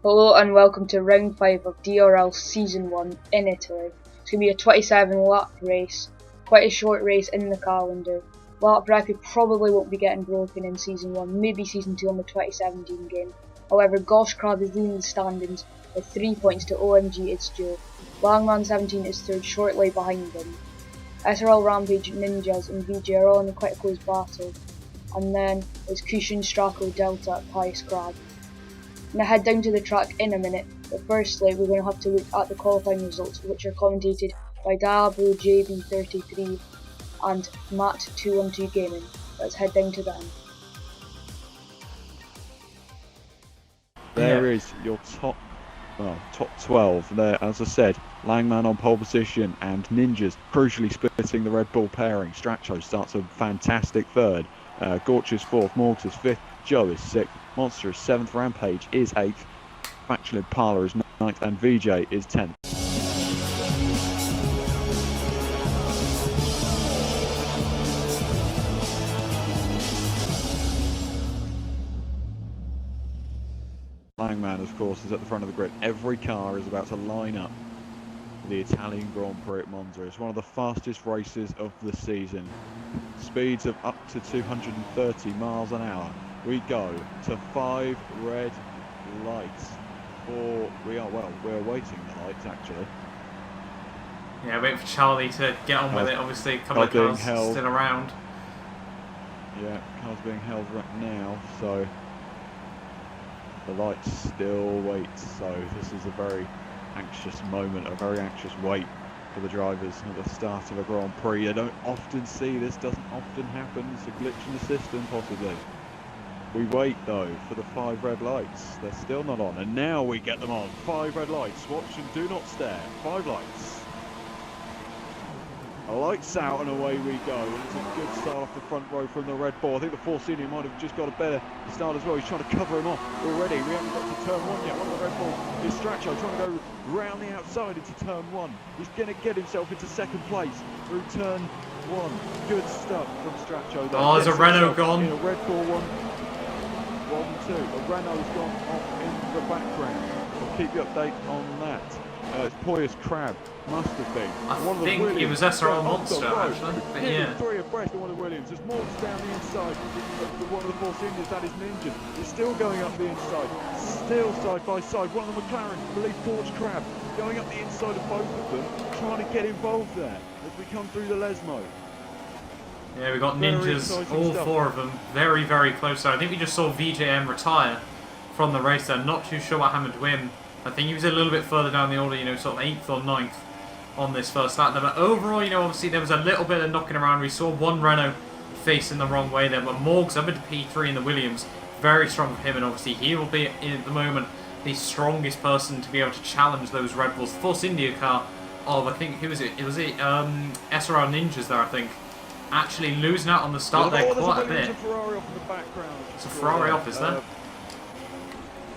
Hello and welcome to round 5 of DRL Season 1 in Italy. It's going to be a 27 lap race, quite a short race in the calendar. Lap record probably won't be getting broken in Season 1, maybe Season 2 on the 2017 game. However, Gosh Crab is leading the standings with 3 points to OMG It's Joe. Langman 17 is third, shortly behind him. SRL Rampage, Ninjas and VJ are all in a quite a close battle. And then it's Cushion, Stracho, Delta, Pious Crab. I'm going to head down to the track in a minute, but firstly we're going to have to look at the qualifying results, which are commentated by Diablo JB33 and Matt212 Gaming. Let's head down to them. There is your top 12 there. As I said, Langman on pole position and Ninjas crucially splitting the Red Bull pairing. Stracho starts a fantastic third. Gorch is fourth, Morgs is fifth, Joe is sixth, Monster is seventh, Rampage is eighth, Factual Impala is ninth, and VJ is 10th. Langman, of course, is at the front of the grid. Every car is about to line up for the Italian Grand Prix at Monza. It's one of the fastest races of the season. Speeds of up to 230 miles an hour. We go to 5 red lights. We're awaiting the lights actually. Yeah, waiting for Charlie to get on with it. Obviously, a couple of cars still around. Yeah, cars being held right now, so the lights still wait. So this is a very anxious moment, a very anxious wait for the drivers at the start of a Grand Prix. You don't often see this, doesn't often happen. It's a glitch in the system, possibly. We wait though for the 5 red lights. They're still not on, and now we get them on. 5 red lights. Watch and do not stare. 5 lights. Lights out and away we go. And it's a good start off the front row from the Red Bull. I think the Force Senior might have just got a better start as well. He's trying to cover him off already. We haven't got to turn 1 yet. One of the Red Bulls is Stracho trying to go round the outside into turn 1. He's going to get himself into second place through turn 1. Good stuff from Stracho there. Oh, there's a Renault gone. In a Red Bull 1, 2. A Renault's gone off in the background. I'll keep you updated on that. It's Pious Crab, must have been. I think it was SRL Monster, actually. But yeah. 3 abreast of one of the Williams. There's more down the inside. But one of the Force Indians, that is Ninjas. He's still going up the inside. Still side by side. One of the McLaren, I believe Porch Crab, going up the inside of both of them, trying to get involved there as we come through the Lesmo. Yeah, we got Ninjas, all 4 of them, very, very close. I think we just saw VJM retire from the race there. Not too sure what happened to him. I think he was a little bit further down the order, sort of 8th or 9th on this first lap there. But overall, obviously there was a little bit of knocking around. We saw one Renault facing the wrong way there, but Morgs up into P3 in the Williams. Very strong for him, and obviously he will be, at the moment, the strongest person to be able to challenge those Red Bulls. Force India car of, I think, who was it? It was SRL Ninjas there, I think. Actually losing out on the start there quite a bit. It's a Ferrari off, is there?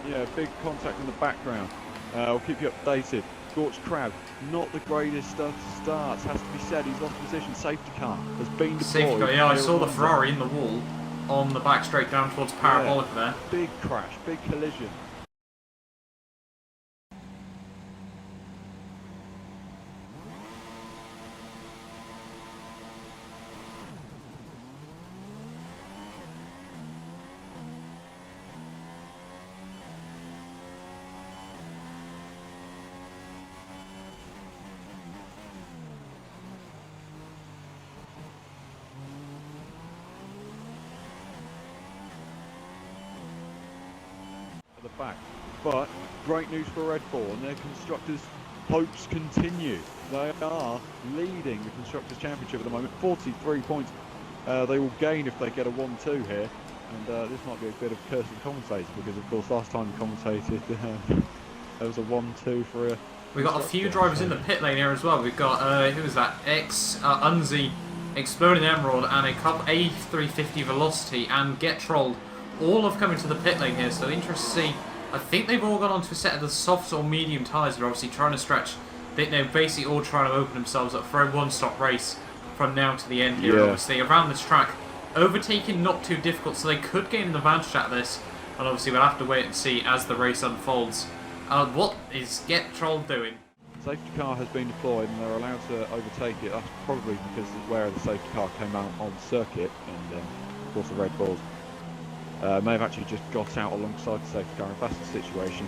Yeah, big contact in the background. I'll keep you updated. Gorch Crab, not the greatest starts, has to be said. He's lost position. Safety car has been deployed. Safety car, yeah, I saw the Ferrari in the wall on the back straight down towards Parabolic there. Big crash, big collision. The back, but great news for Red Bull, and their constructors' hopes continue. They are leading the Constructors' Championship at the moment, 43 points. They will gain if they get a 1-2 here, and this might be a bit of curse of the commentators, because of course last time we commentated there was a 1-2 for a... We got a few drivers in the pit lane here as well. We've got, who was that? Unzi, Exploding Emerald, and a couple A350 Velocity, and Get Trolled. All have come into the pit lane here, so interesting to see. I think they've all gone onto a set of the soft or medium tyres. They're obviously trying to stretch. They're basically all trying to open themselves up for a one-stop race from now to the end here. Yeah. Obviously, around this track, overtaking not too difficult, so they could gain an advantage at this. And obviously we'll have to wait and see as the race unfolds. What is Get Trolled doing? Safety car has been deployed and they're allowed to overtake it. That's probably because where the safety car came out on circuit, and of course the Red Bulls may have actually just got out alongside the safety car. If that's the situation,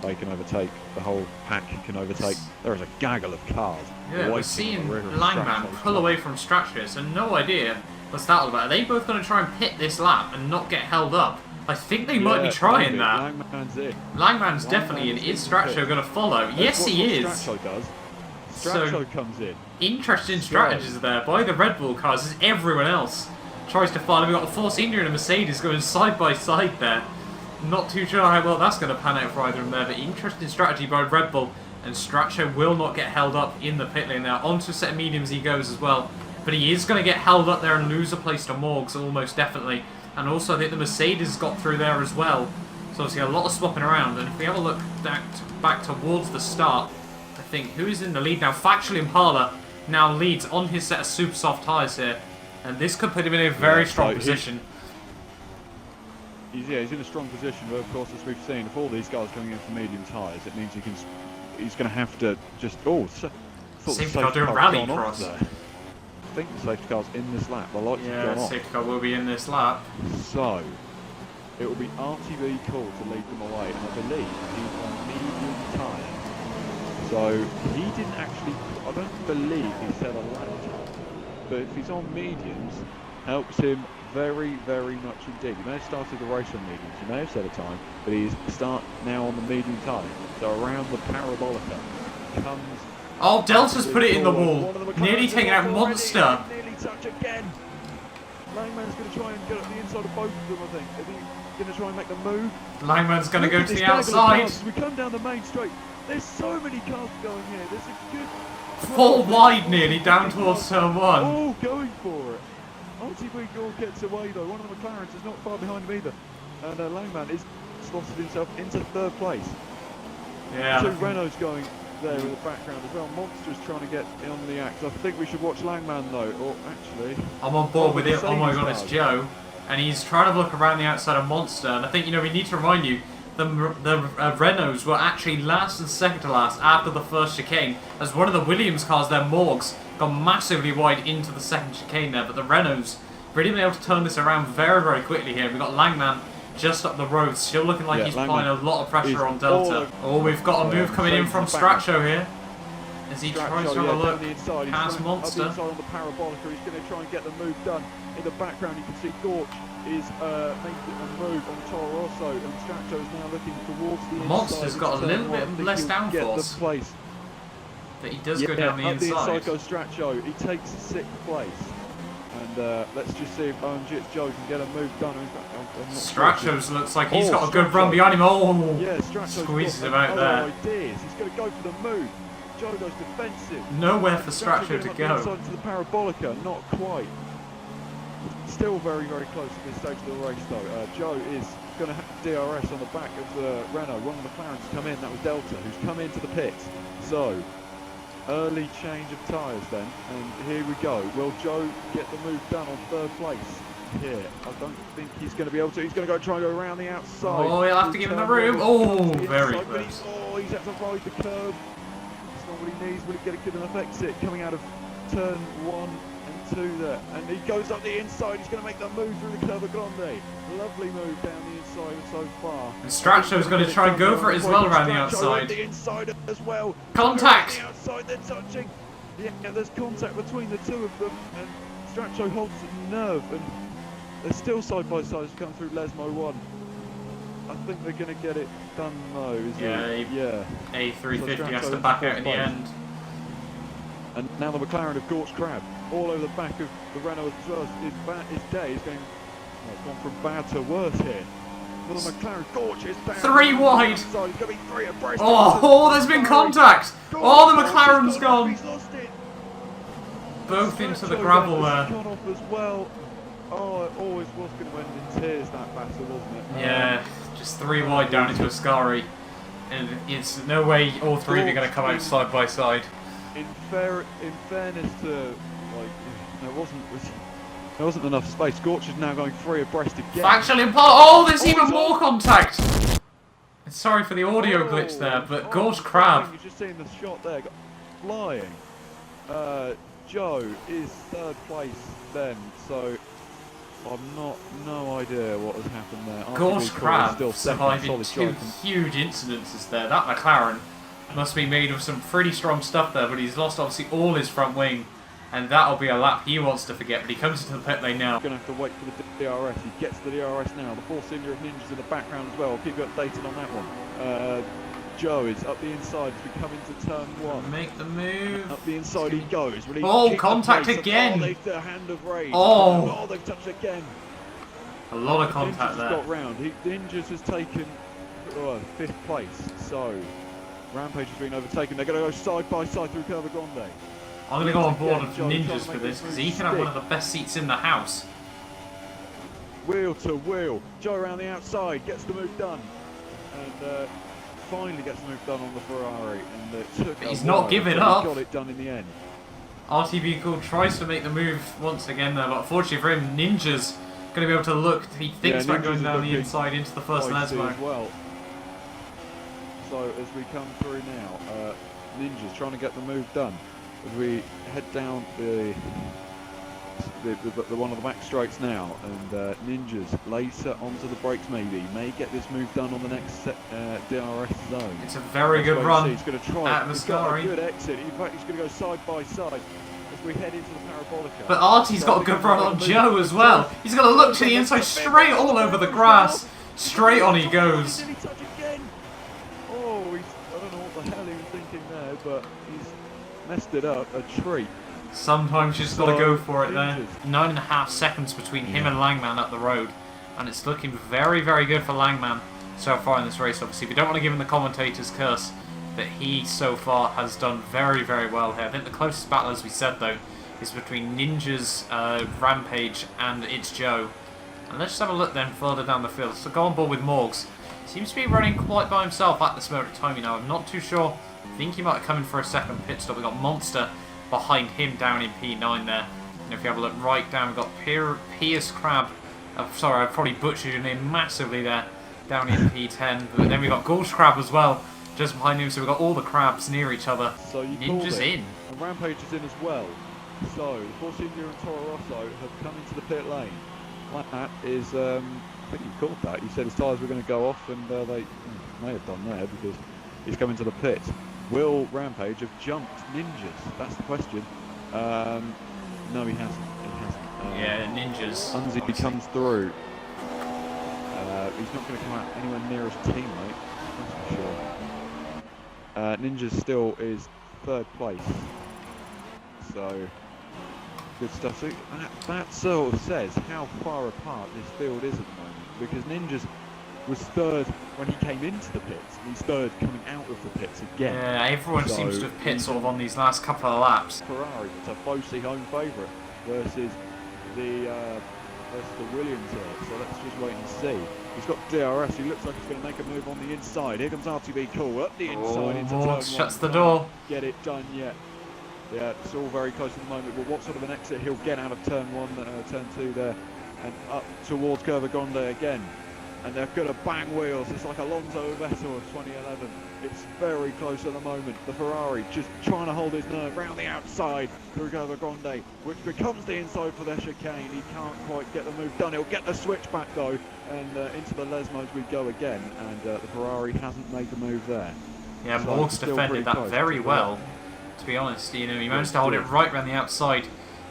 they can overtake. The whole pack can overtake. There is a gaggle of cars. Yeah, we're seeing Langman pull away from Stracho, so no idea what's that all about. Are they both going to try and pit this lap and not get held up? I think they might be trying that. Langman's in. Langman's definitely in. Is Stracho going to follow? Yes, he is. Stracho does. Stracho comes in. Interesting strategies there by the Red Bull cars as everyone else tries to follow. We've got a Force India and a Mercedes going side by side there. Not too sure how well that's going to pan out for either of them there, but interesting strategy by Red Bull, and Stracho will not get held up in the pit lane there. Onto a set of mediums he goes as well, but he is going to get held up there and lose a place to Morgs almost definitely. And also I think the Mercedes got through there as well, so obviously a lot of swapping around. And if we have a look back towards the start, I think who is in the lead now? Factually Impala now leads on his set of super soft tyres here, and this could put him in a very strong position. He's in a strong position, but of course, as we've seen, if all these guys coming in for medium tyres, it means he's going to have to just... Safety car doing rally cross. I think the safety car's in this lap. The lights have gone off. Safety car will be in this lap. So, it will be RTV called to lead them away, and I believe he's on medium tyres. So, he didn't actually... I don't believe he said a lap time, but if he's on mediums, helps him very, very much indeed. He may have started the race on mediums, he may have set a time, but he's start now on the medium tyre. So around the parabolica comes... Oh, Delta's put it in the wall. Nearly taking out Monster. Nearly touch again. Langman's going to try and get up the inside of both of them, I think. Is he going to try and make the move? Langman's going to go to the outside. As we come down the main straight, there's so many cars going here. There's a good... Full wide nearly down towards turn 1. Oh, going for it. RTV Gore gets away though. One of the McLarens is not far behind him either. And Langman is slotted himself into third place. Yeah. Two Renaults going there in the background as well. Monster's trying to get in on the act. I think we should watch Langman though. Or actually... I'm on board with it. Oh my god, it's Joe. And he's trying to look around the outside of Monster. And I think, we need to remind you, the Renaults were actually last and second to last after the first chicane, as one of the Williams cars, their Morgs, gone massively wide into the second chicane there, but the Renaults really been able to turn this around very, very quickly here. We've got Langman just up the road, still looking like he's applying a lot of pressure on Delta. Oh, we've got a move coming in from Stracho here, as he tries to have a look past Monster. On the parabolica, he's going to try and get the move done. In the background you can see Gorch is making a move on Toro Rosso, and Stracho is now looking towards the inside. Monster's got a little bit less downforce, but he does go down the inside. The inside goes Stracho, he takes 6th place. And let's just see if OMG's Joe can get a move done. Stracho's looks like he's got a good run behind him. Oh, yeah, Stracho's squeezes him out there. Ideas. He's going to go for the move. Joe goes defensive. Nowhere for Stracho to go. Inside to the parabolica, not quite. Still very, very close at this stage of the race though. Joe is going to have DRS on the back of the Renault. One of the McLarens come in, that was Delta, who's come into the pits. So, early change of tyres then, and here we go. Will Joe get the move done on 3rd place here? I don't think he's going to be able to. He's going to try and go around the outside. Oh, he'll have to give him the room. Oh, very close. He's had to ride the curve. It's not what he needs. Will he get a good enough exit coming out of turn 1 and 2 there? And he goes up the inside. He's going to make that move through the curve of Grande. Lovely move down the inside so far. And Stracho's going to try and go for it as well around the outside. The inside as well. Contact! The outside, they're touching. Yeah, there's contact between the two of them, and Stracho holds nerve, and they're still side by side as come through Lesmo 1. I think they're going to get it done though, yeah. A350 has to back out in the end. And now the McLaren of Gorch Crab all over the back of the Renault as well. His day is going. It's gone from bad to worse here. For the McLaren, Gorch is down. 3 wide. It's going to be 3 abreast. Oh, there's been contact. Oh, the McLaren's gone. He's lost it. Both into the gravel there. Gone off as well. Oh, it always was going to end in tears, that battle, wasn't it? Yeah, just 3 wide down into Ascari. And it's no way all 3 of you are going to come out side by side. In fairness to, like, it wasn't. There wasn't enough space. Scorch is now going free abreast again. Factual impulse. Oh, there's even more contact. Sorry for the audio glitch there, but Gorge Crab. You've just seen the shot there. Flying. Joe is third place then, so I've no idea what has happened there. Gorge Crab surviving two huge incidences there. That McLaren must be made of some pretty strong stuff there, but he's lost obviously all his front wing, and that'll be a lap he wants to forget, but he comes into the pit lane now. Going to have to wait for the DRS. He gets the DRS now. The Force India of Ninjas in the background as well. I'll keep you updated on that one. Joe is up the inside as we come into turn 1. Make the move. Up the inside he goes. Oh, contact again. Oh, the hand of rage. Oh, they've touched again. A lot of contact there. Got round. Ninjas has taken 5th place. So Rampage has been overtaken. They're going to go side by side through Curva Grande. I'm going to go on board with Ninjas for this because he can have one of the best seats in the house. Wheel to wheel. Joe around the outside gets the move done. And finally gets the move done on the Ferrari. And it took but he's not giving up. He got it done in the end. RTB Cool tries to make the move once again there, but unfortunately for him, Ninja's going to be able to look. He thinks about going down the inside into the first Lesmo. Well. So as we come through now, Ninja's trying to get the move done. As we head down the one of the back straights now, and Ninjas later onto the brakes maybe, may get this move done on the next DRS zone. It's a very good run he's going to try at Mascari. A good exit. In fact, he's going to go side by side as we head into the Parabolica. But Artie's got a good run on Joe as well. He's going to look to the inside, straight all over the grass. Straight on he goes. Did he touch again? Oh, I don't know what the hell he was thinking there, but he's messed it up. A treat. Sometimes you just got to go for it there. 9.5 seconds between him and Langman up the road, and it's looking very, very good for Langman so far in this race. Obviously, we don't want to give him the commentator's curse, but he so far has done very, very well here. I think the closest battle, as we said though, is between Ninja's Rampage and It's Joe. And let's just have a look then further down the field. So go on board with Morgs. Seems to be running quite by himself at this moment of time. You know, I'm not too sure. I think he might have come in for a second pit stop. We got Monster behind him down in P9 there. And if you have a look right down, we've got Pierce Crab. Sorry, I probably butchered your name massively there. Down in P10. But then we've got Gorge Crab as well, just behind him. So we've got all the crabs near each other. So you Ninja's in. And Rampage is in as well. So the Force India and Toro Rosso have come into the pit lane. That is, I think you called that. You said his tyres were going to go off, and they may have done there because he's come into the pit. Will Rampage have jumped Ninjas? That's the question. No, he hasn't. Yeah, Ninjas. Unzi comes through. He's not going to come out anywhere near his teammate, that's for sure. Ninjas still is 3rd place. So, good stuff. So that sort of says how far apart this field is at the moment, because Ninjas was 3rd when he came into the pits, and he's 3rd coming out of the pits again. Yeah, everyone seems to have pit sort of on these last couple of laps. Ferrari, it's a closely home favourite versus the Williams here, so let's just wait and see. He's got DRS, he looks like he's going to make a move on the inside. Here comes RTB Cool, up the inside into turn 1. Shuts the door. Get it done yet. Yeah, it's all very close at the moment, but what sort of an exit he'll get out of turn 1, turn 2 there, and up towards Curva Grande again. And they're going to bang wheels. It's like Alonso Vettel of 2011. It's very close at the moment. The Ferrari just trying to hold his nerve round the outside through Curva Grande, which becomes the inside for their chicane. He can't quite get the move done. He'll get the switch back though, and into the Lesmos we go again. And the Ferrari hasn't made the move there. Yeah, So Morgs defended that very well. To be honest, you know, he managed to hold it right around the outside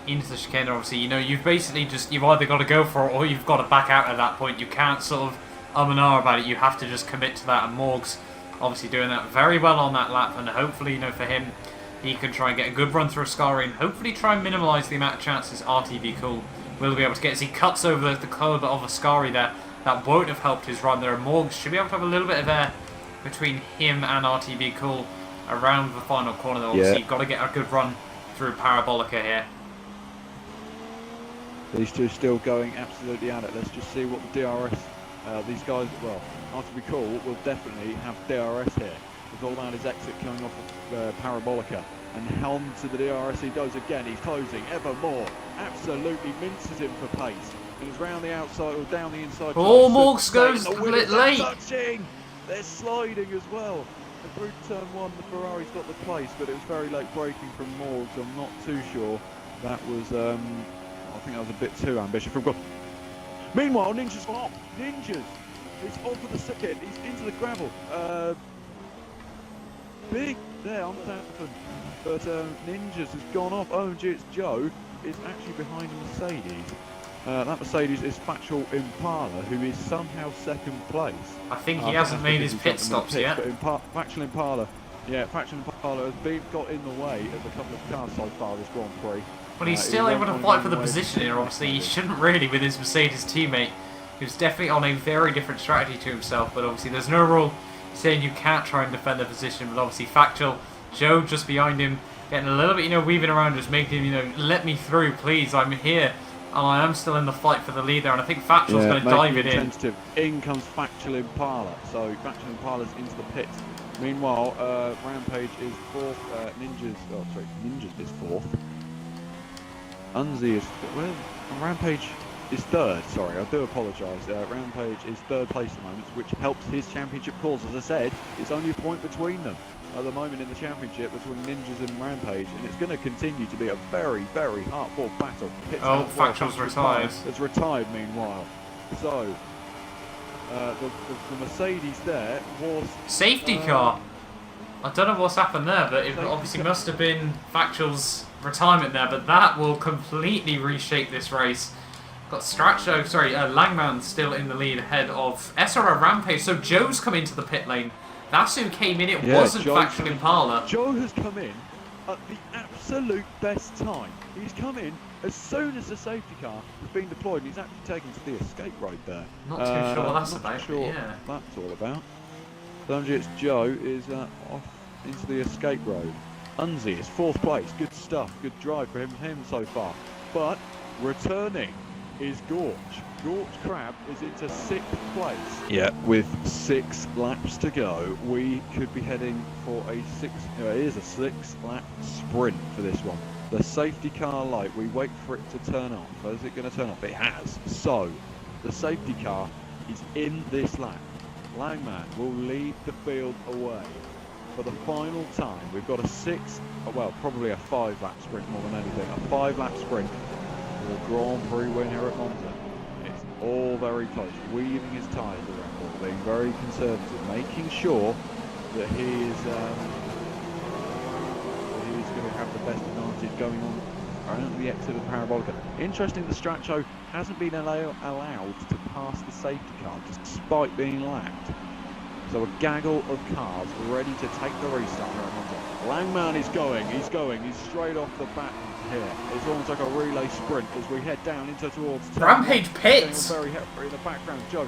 into the chicane. Obviously, you know, you've either got to go for it or you've got to back out at that point. You can't sort of and ah about it. You have to just commit to that, and Morgs obviously doing that very well on that lap, and hopefully, you know, for him, he can try and get a good run through Ascari and hopefully try and minimise the amount of chances RTB Cool will be able to get as he cuts over the curb of Ascari there. That won't have helped his run there. Morgs should be able to have a little bit of air between him and RTB Cool around the final corner though. Obviously, you've got to get a good run through Parabolica here. These two still going absolutely at it. Let's just see what the DRS, these guys, well, RTB Cool will definitely have DRS here. It's all about his exit coming off of Parabolica. And on to the DRS he goes again. He's closing ever more. Absolutely minces him for pace. And he's round the outside or down the inside. Oh, Morgs goes a bit late. Touching. They're sliding as well. And through turn one, the Ferrari's got the place, but it was very late braking from Morgs. I'm not too sure. That was, I think that was a bit too ambitious from God. Meanwhile, Ninja's off. Ninja's. He's off of the second. He's into the gravel. Big there on Tappan. But Ninjas has gone off. OMG, it's Joe. Is actually behind Mercedes. That Mercedes is Factual Impala, who is somehow second place. I think he hasn't made his pit stops yet. But Factual Impala, yeah, Factual Impala has got in the way of a couple of cars so far this Grand Prix. But he's still able to fight for the position here, obviously. He shouldn't really with his Mercedes teammate, who's definitely on a very different strategy to himself. But obviously there's no rule saying you can't try and defend the position. But obviously Factual, Joe just behind him, getting a little bit, weaving around, just making him, let me through, please, I'm here. And I am still in the fight for the lead there, and I think Factual's going to dive it in. In comes Factual Impala, so Factual Impala's into the pits. Meanwhile, Rampage is fourth, Ninjas is fourth. Unzi is, well, Rampage is third, sorry, I do apologise. Rampage is third place at the moment, which helps his championship cause. As I said, it's only a point between them at the moment in the championship between Ninjas and Rampage, and it's going to continue to be a very, very hard-fought battle. Factual's retired. It's retired meanwhile. So, the Mercedes there was... Safety car! I don't know what's happened there, but it obviously must have been Factual's retirement there, but that will completely reshape this race. Got Stracho, Langman still in the lead ahead of SRO Rampage, so Joe's come into the pit lane. That's who came in, it wasn't Factual Impala. Joe has come in at the absolute best time. He's come in as soon as the safety car has been deployed, and he's actually taken to the escape road there. Not too sure what that's about, sure yeah. That's all about. So it's Joe is off into the escape road. Unzi is fourth place, good stuff, good drive for him so far. But returning is Gorge. Gorge Crab is into sixth place. Yeah, with 6 laps to go, we could be heading for a six-lap sprint for this one. The safety car light, we wait for it to turn off. Is it going to turn off? It has. So, the safety car is in this lap. Langman will lead the field away for the final time. We've got probably a 5-lap sprint more than anything. A 5-lap sprint for the Grand Prix win here at Monza. It's all very close, weaving his tyres around, being very conservative, making sure that he is going to have the best advantage going on around the exit of the Parabolica. Interesting that Stracho hasn't been allowed to pass the safety car despite being lapped. So a gaggle of cars ready to take the restart here at Monza. Langman is going, he's straight off the back here. It's almost like a relay sprint as we head down towards Rampage pits! Very heavy in the background, Joe.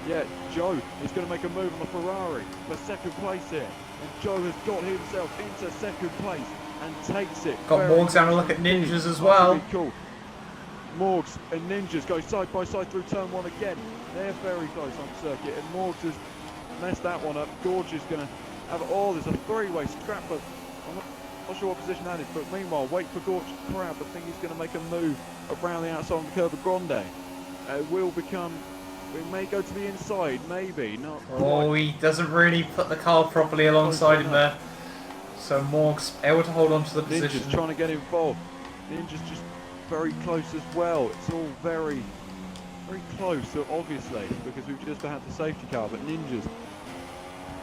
Yeah, Joe is going to make a move on the Ferrari for second place here. And Joe has got himself into second place and takes it. Got Morgs having a look at Ninjas as well. Cool. Morgs and Ninjas go side by side through turn one again. They're very close on circuit, and Morgs has messed that one up. Gorge is going to have it all. There's a three-way scrap, but I'm not sure what position that is. But meanwhile, wait for Gorge Crab. I think he's going to make a move around the outside on the curve of Grande. We may go to the inside, maybe not. Oh, he doesn't really put the car properly alongside him there. So Morgs able to hold on to the position. Ninja's trying to get involved. Ninja's just very close as well. It's all very, very close, so obviously, because we've just had the safety car. But Ninja's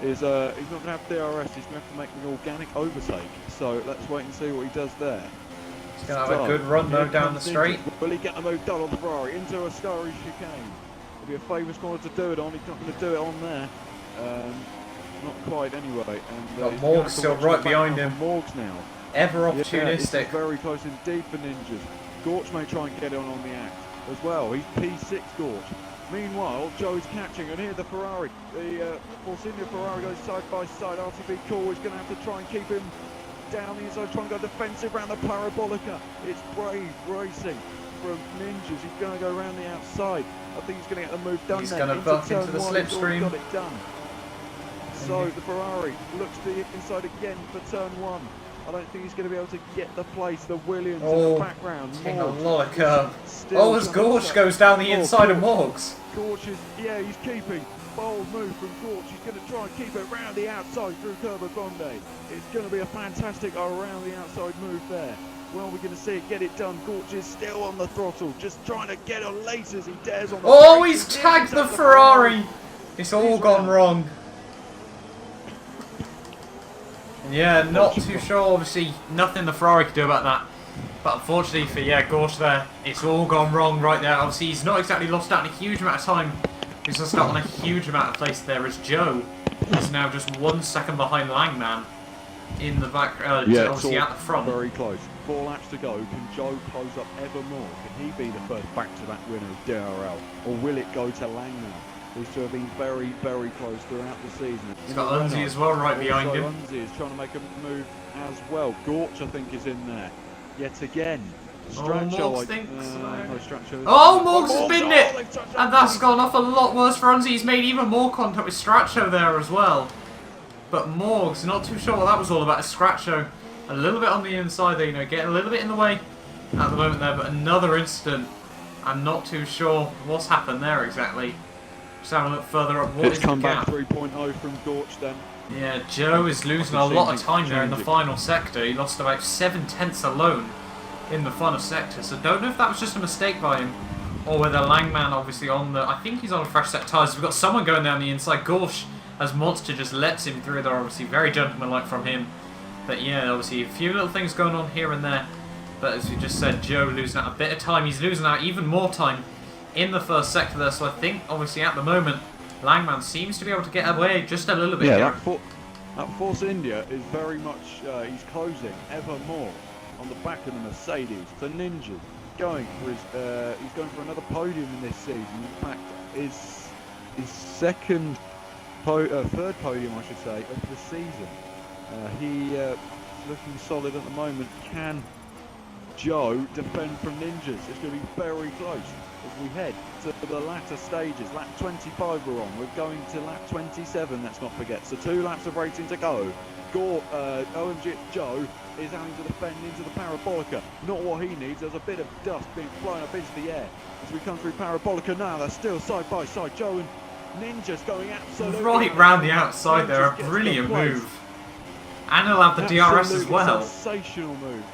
is he's not going to have DRS. He's going to have to make an organic overtake. So let's wait and see what he does there. He's going to have a good run though down the straight. Will he get the move done on the Ferrari into a scurry chicane? It'll be a famous corner to do it on. He's not going to do it on there. Not quite anyway. And got Morgs still right behind him. Morgs now. Ever opportunistic. Yeah, it's very close indeed for Ninjas. Gorge may try and get on the act as well. He's P6 Gorge. Meanwhile, Joe is catching, and here the Ferrari, the Force India Ferrari goes side by side. RTB Cool is going to have to try and keep him down the inside, trying to go defensive around the Parabolica. It's brave racing from Ninjas. He's going to go around the outside. I think he's going to get the move done. He's going to buck into the slipstream. Got it done. So the Ferrari looks to the inside again for turn one. I don't think he's going to be able to get the place. The Williams in the background. Taking a lot of curve. Oh, as Gorge goes down the inside of Morgs. Gorge is, yeah, he's keeping. Bold move from Gorge. He's going to try and keep it round the outside through Curva Grande. It's going to be a fantastic around the outside move there. Well, we're going to see it get it done. Gorge is still on the throttle, just trying to get on late as he dares on the Oh, he's tagged the Ferrari. It's all gone wrong. Yeah, not too sure. Obviously, nothing the Ferrari could do about that. But unfortunately for Gorge there, it's all gone wrong right there. Obviously, he's not exactly lost out in a huge amount of time. He's lost out on a huge amount of place there, as Joe is now just 1 second behind Langman in the back, obviously at the front. Very close. 4 laps to go. Can Joe close up ever more? Can he be the first back-to-back winner of DRL? Or will it go to Langman? These two have been very, very close throughout the season. He's got Unzi as well right behind him. Unzi is trying to make a move as well. Gorch, I think, is in there. Yet again. Stracho, Morgs thinks. no, Stracho. Oh, Morgs has binned it! And that's gone off a lot worse for Unzi. He's made even more contact with Stracho there as well. But Morgs, not too sure what that was all about. Stracho, a little bit on the inside there, getting a little bit in the way at the moment there. But another incident. I'm not too sure what's happened there exactly. Just having a look further up. What is the come gap? back 3.0 from Gorch then. Yeah, Joe is losing a lot of time there in the final sector. He lost about 7/10 alone in the final sector. So don't know if that was just a mistake by him, or whether Langman obviously on the... I think he's on a fresh set of tyres. We've got someone going down the inside. Gorsh, as Monster just lets him through there. Obviously very gentlemanlike from him. But yeah, obviously a few little things going on here and there. But as we just said, Joe losing out a bit of time. He's losing out even more time in the first sector there. So I think obviously at the moment, Langman seems to be able to get away just a little bit. Yeah, that Force India is very much, he's closing ever more on the back of the Mercedes. The Ninja's going for his, he's going for another podium in this season. In fact, his third podium, I should say, of the season. He looking solid at the moment. Can Joe defend from Ninjas? It's going to be very close as we head to the latter stages. Lap 25 we're on. We're going to lap 27, let's not forget. So 2 laps of racing to go. OMG Joe is having to defend into the Parabolica. Not what he needs. There's a bit of dust being blown up into the air as we come through Parabolica now. They're still side by side. Joe and Ninja's going absolutely right round the outside there. A brilliant move. And he'll have the DRS as well. Sensational move.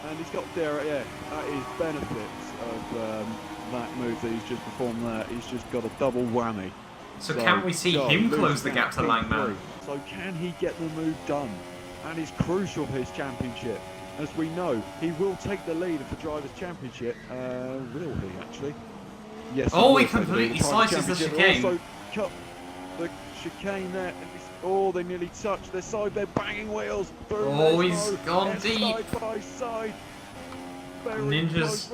And he's got DRS, yeah, that is benefits of that move that he's just performed there. He's just got a double whammy. So can we see him close the gap to Langman? So can he get the move done? And is crucial for his championship. As we know, he will take the lead of the Drivers' Championship. Will he actually? Yes. Oh, he completely slices the chicane. Also cut the chicane there. Oh, they nearly touched their side. They're banging wheels. Oh, he's gone deep. Side by side. Ninjas.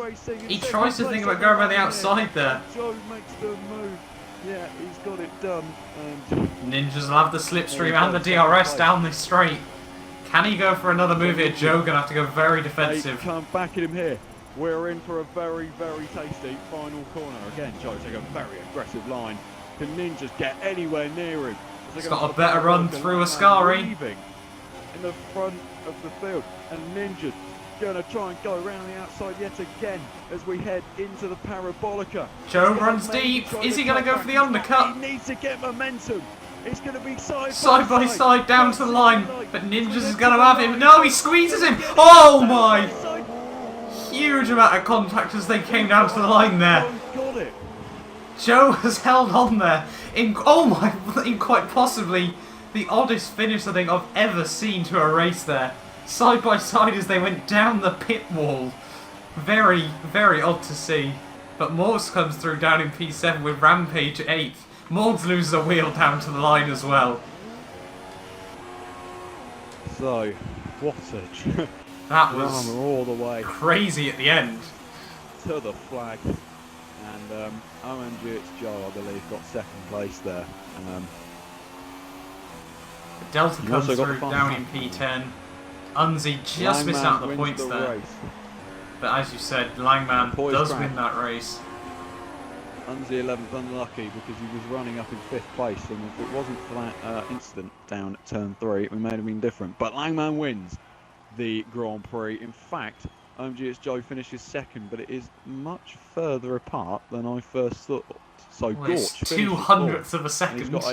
He tries to think about going around the outside there. Joe makes the move. Yeah, he's got it done. And Ninjas will have the slipstream and the DRS down this straight. Can he go for another move here? Joe gonna have to go very defensive. They can't back at him here. We're in for a very, very tasty final corner. Again, Joe take a very aggressive line. Can Ninjas get anywhere near him? He's got a better run through Ascari. In the front of the field, and Ninja's going to try and go around the outside yet again as we head into the Parabolica. Joe runs deep. Is he going to go for the undercut? He needs to get momentum. It's going to be side by side down to the line, but Ninjas is going to have him. No, he squeezes him. Oh my! Huge amount of contact as they came down to the line there. Joe has held on there in quite possibly the oddest finish I think I've ever seen to a race there. Side by side as they went down the pit wall. Very, very odd to see. But Morgs comes through down in P7 with Rampage 8th. Morgs loses a wheel down to the line as well. So, wattage. That was all the way crazy at the end. To the flag. And OMG, it's Joe, I believe, got second place there. Delta comes through down in P10. Unzi just missed out the points there. Race. But as you said, Langman does win that race. Unzi 11th unlucky because he was running up in 5th place, and if it wasn't for that incident down at turn 3, it may have been different. But Langman wins. the Grand Prix. In fact, OMG's Joe finishes second, but it is much further apart than I first thought. So Well, it's Gorch finishes 200ths of a and second. he's got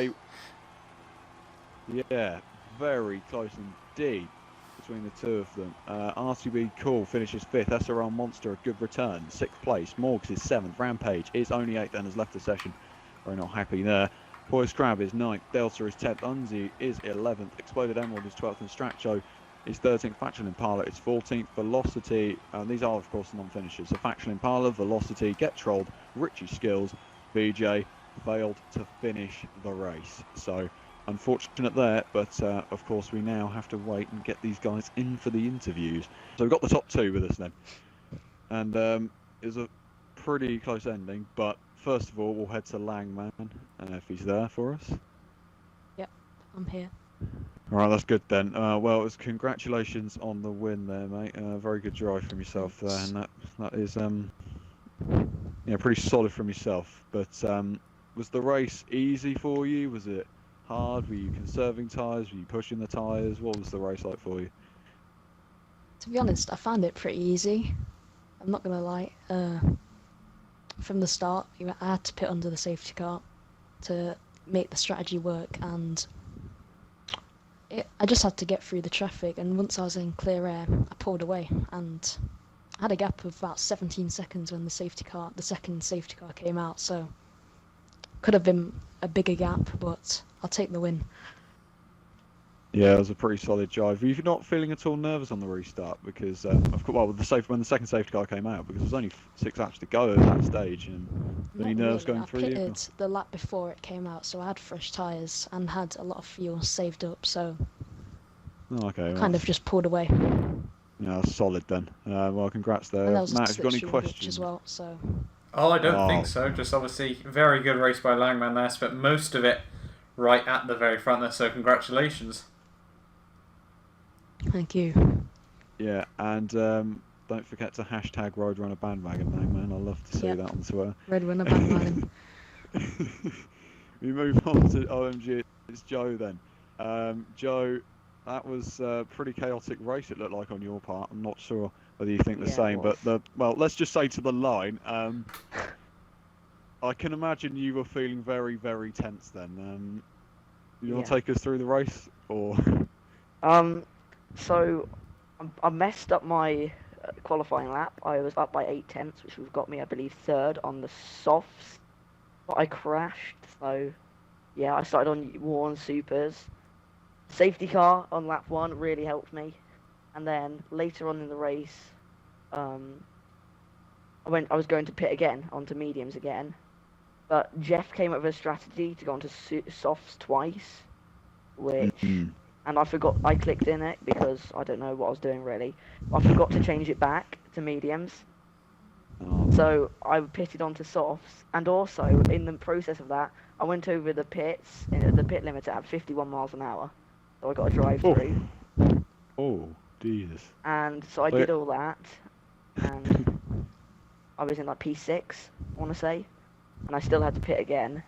a very close indeed between the two of them. RTB Cool finishes 5th. SRL Monster, a good return, 6th place. Morgs is 7th. Rampage is only 8th and has left the session. Very not happy there. Poised Crab is 9th. Delta is 10th. Unzi is 11th. Exploded Emerald is 12th. And Stracho is 13th. Factual Impala is 14th. Velocity, these are of course non-finishers. So Factual Impala, Velocity, Get Trolled, Richie Skills, VJ failed to finish the race. So unfortunate there, but of course we now have to wait and get these guys in for the interviews. So we've got the top 2 with us then. And it was a pretty close ending, but first of all we'll head to Langman, if he's there for us. Yep, I'm here. Alright, that's good then. Well, it was congratulations on the win there, mate. Very good drive from yourself there, and that is pretty solid from yourself. But was the race easy for you? Was it hard? Were you conserving tyres? Were you pushing the tyres? What was the race like for you? To be honest, I found it pretty easy. I'm not gonna lie. From the start, I had to pit under the safety car to make the strategy work, and I just had to get through the traffic. And once I was in clear air, I pulled away, and I had a gap of about 17 seconds when the second safety car came out. So could have been a bigger gap, but I'll take the win. Yeah, it was a pretty solid drive. Were you not feeling at all nervous on the restart? Because, of course, well, when the second safety car came out, because there was only 6 laps to go at that stage, and any nerves going through you? I pitted the lap before it came out, so I had fresh tyres and had a lot of fuel saved up, so okay, kind of just pulled away. Yeah, that's solid then. Well, congrats there. And Matt, have you got any questions? As well, so. Oh, I don't think so. Just obviously very good race by Langman there. Spent most of it right at the very front there, so congratulations. Thank you. Yeah, and don't forget to hashtag Roadrunner Bandwagon, man. I love to see that on Twitter. Roadrunner Bandwagon. We move on to OMG. It's Joe then. Joe, that was a pretty chaotic race it looked like on your part. I'm not sure whether you think the same, but let's just say to the line. I can imagine you were feeling very, very tense then. You want to take us through the race, or? So I messed up my qualifying lap. I was up by 8/10, which would have got me, I believe, 3rd on the softs. But I crashed, so yeah, I started on Warren Supers. Safety car on lap 1 really helped me, and then later on in the race, I was going to pit again onto mediums again, but Jeff came up with a strategy to go onto softs twice, which. And I forgot, I clicked in it because I don't know what I was doing really. I forgot to change it back to mediums. So I pitted onto softs, and also in the process of that, I went over the pits, the pit limit at 51 miles an hour. So I got a drive through. Oh, Jesus. And so I did all that, and I was in like P6, I want to say. And I still had to pit again.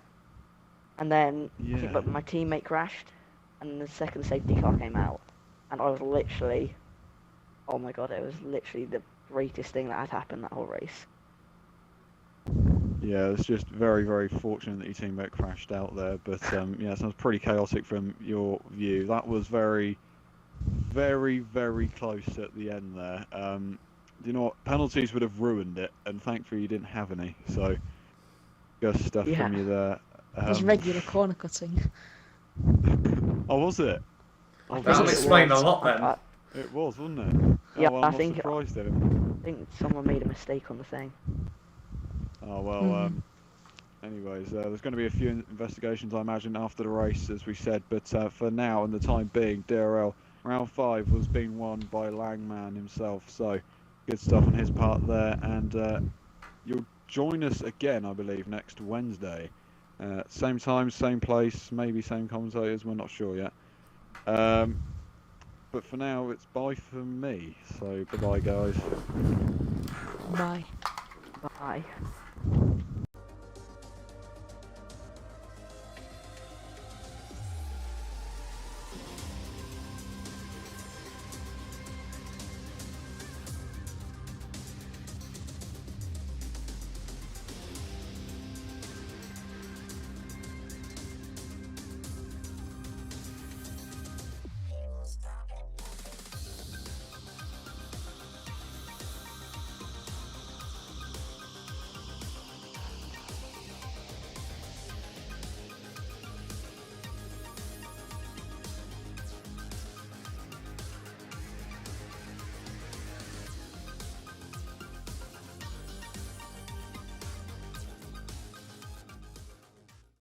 And then I think my teammate crashed. And the second safety car came out, and I was literally, oh my god, it was literally the greatest thing that had happened that whole race. Yeah, it's just very, very fortunate that your teammate crashed out there, but yeah, it sounds pretty chaotic from your view. That was very, very, very close at the end there. You know what, penalties would have ruined it, and thankfully you didn't have any, so good stuff from you there. It was regular corner cutting. Oh, was it? That'll explain a lot then. It was, wasn't it? Yeah, well, I I'm think surprised then. I think someone made a mistake on the thing. Oh well. Anyways, there's going to be a few investigations, I imagine, after the race, as we said. But for now, and the time being, DRL round 5 was being won by Langman himself. So good stuff on his part there. And you'll join us again, I believe, next Wednesday. Same time, same place, maybe same commentators, we're not sure yet. But for now, it's bye from me. So, bye-bye, guys. Bye. Bye.